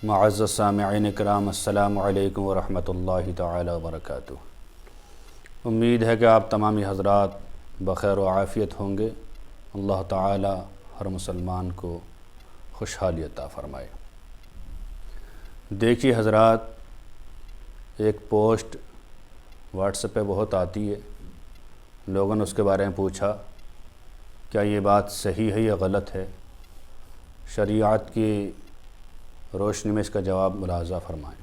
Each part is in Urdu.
معزز سامعین کرام، السلام علیکم ورحمۃ اللہ تعالی وبرکاتہ۔ امید ہے کہ آپ تمامی حضرات بخیر و عافیت ہوں گے۔ اللہ تعالی ہر مسلمان کو خوشحالی عطا فرمائے۔ دیکھیے حضرات، ایک پوسٹ واٹس ایپ پہ بہت آتی ہے، لوگوں نے اس کے بارے میں پوچھا کیا یہ بات صحیح ہے یا غلط ہے، شریعت کی روشنی میں اس کا جواب ملاحظہ فرمائیں۔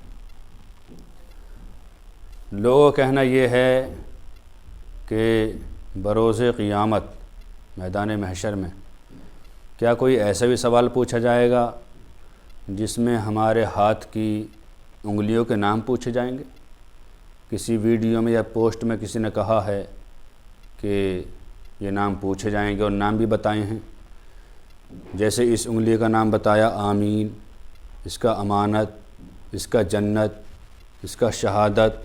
لوگوں کا کہنا یہ ہے کہ بروز قیامت میدان محشر میں کیا کوئی ایسا بھی سوال پوچھا جائے گا جس میں ہمارے ہاتھ کی انگلیوں کے نام پوچھے جائیں گے۔ کسی ویڈیو میں یا پوسٹ میں کسی نے کہا ہے کہ یہ نام پوچھے جائیں گے اور نام بھی بتائے ہیں، جیسے اس انگلی کا نام بتایا آمین، اس کا امانت، اس کا جنت، اس کا شہادت،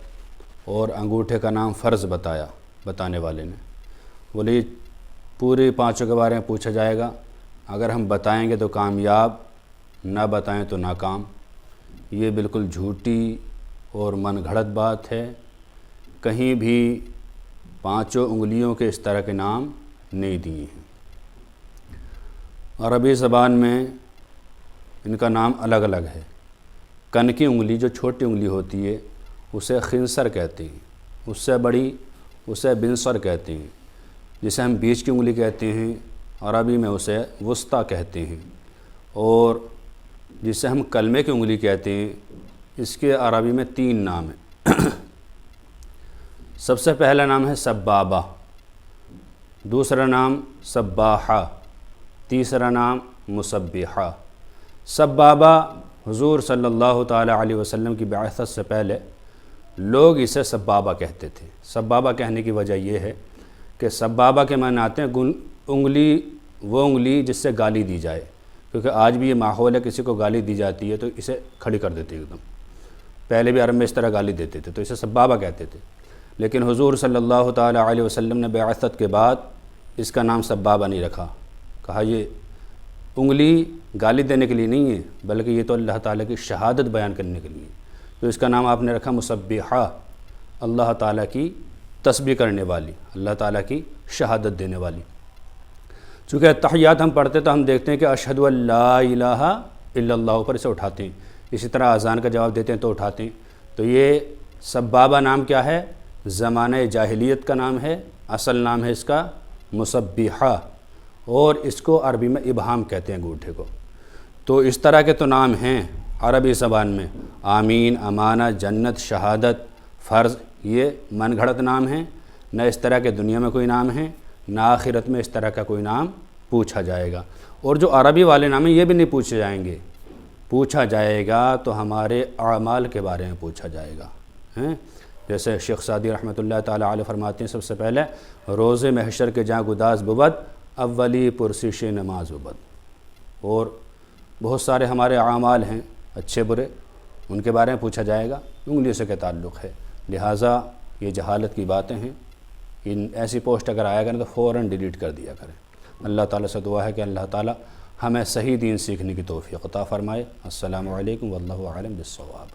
اور انگوٹھے کا نام فرض بتایا بتانے والے نے۔ بولے پورے پانچوں کے بارے میں پوچھا جائے گا، اگر ہم بتائیں گے تو کامیاب، نہ بتائیں تو ناکام۔ یہ بالکل جھوٹی اور من گھڑت بات ہے۔ کہیں بھی پانچوں انگلیوں کے اس طرح کے نام نہیں دیے ہیں۔ عربی زبان میں ان کا نام الگ الگ ہے۔ کن کی انگلی جو چھوٹی انگلی ہوتی ہے اسے خنصر کہتے ہیں، اس سے بڑی اسے بنصر کہتے ہیں، جسے ہم بیچ کی انگلی کہتے ہیں عربی میں اسے وسطیٰ کہتے ہیں، اور جسے ہم کلمے کی انگلی کہتے ہیں اس کے عربی میں 3 نام ہیں۔ سب سے پہلا نام ہے سبابہ، دوسرا نام سباحہ، تیسرا نام مسبحہ۔ سبابہ حضور صلی اللہ تعالی علیہ وسلم کی بعثت سے پہلے لوگ اسے سبابہ کہتے تھے۔ سبابہ کہنے کی وجہ یہ ہے کہ سبابہ کے معنی آتے ہیں انگلی، وہ انگلی جس سے گالی دی جائے، کیونکہ آج بھی یہ ماحول ہے، کسی کو گالی دی جاتی ہے تو اسے کھڑی کر دیتے ایک دم۔ پہلے بھی عرب میں اس طرح گالی دیتے تھے تو اسے سبابہ کہتے تھے، لیکن حضور صلی اللہ تعالی علیہ وسلم نے بعثت کے بعد اس کا نام سبابہ نہیں رکھا، کہا یہ انگلی گالی دینے کے لیے نہیں ہے بلکہ یہ تو اللہ تعالیٰ کی شہادت بیان کرنے کے لیے، تو اس کا نام آپ نے رکھا مسبحہ، اللہ تعالیٰ کی تسبیح کرنے والی، اللہ تعالیٰ کی شہادت دینے والی۔ چونکہ تحیات ہم پڑھتے تو ہم دیکھتے ہیں کہ اشہد ان لا الہ الا اللہ اوپر اسے اٹھاتے ہیں، اسی طرح اذان کا جواب دیتے ہیں تو اٹھاتے ہیں۔ تو یہ سبابہ نام کیا ہے؟ زمانہ جاہلیت کا نام ہے، اصل نام ہے اس کا مسبحہ، اور اس کو عربی میں ابہام کہتے ہیں انگوٹھے کو۔ تو اس طرح کے تو نام ہیں عربی زبان میں، آمین، امانت، جنت، شہادت، فرض، یہ من گھڑت نام ہیں، نہ اس طرح کے دنیا میں کوئی نام ہیں، نہ آخرت میں اس طرح کا کوئی نام پوچھا جائے گا۔ اور جو عربی والے نام ہیں یہ بھی نہیں پوچھے جائیں گے، پوچھا جائے گا تو ہمارے اعمال کے بارے میں پوچھا جائے گا۔ جیسے شیخ سعدی رحمۃ اللہ تعالی علیہ فرماتے ہیں سب سے پہلے روز محشر کے جہاں گداز بود، اولی پرسش نماز بود۔ اور بہت سارے ہمارے اعمال ہیں اچھے برے، ان کے بارے میں پوچھا جائے گا، انگلیوں سے کیا تعلق ہے۔ لہٰذا یہ جہالت کی باتیں ہیں، ان ایسی پوسٹ اگر آیا کریں تو فوراً ڈیلیٹ کر دیا کریں۔ اللہ تعالیٰ سے دعا ہے کہ اللہ تعالیٰ ہمیں صحیح دین سیکھنے کی توفیق عطا فرمائے۔ السلام علیکم واللہ اعلم بالصواب۔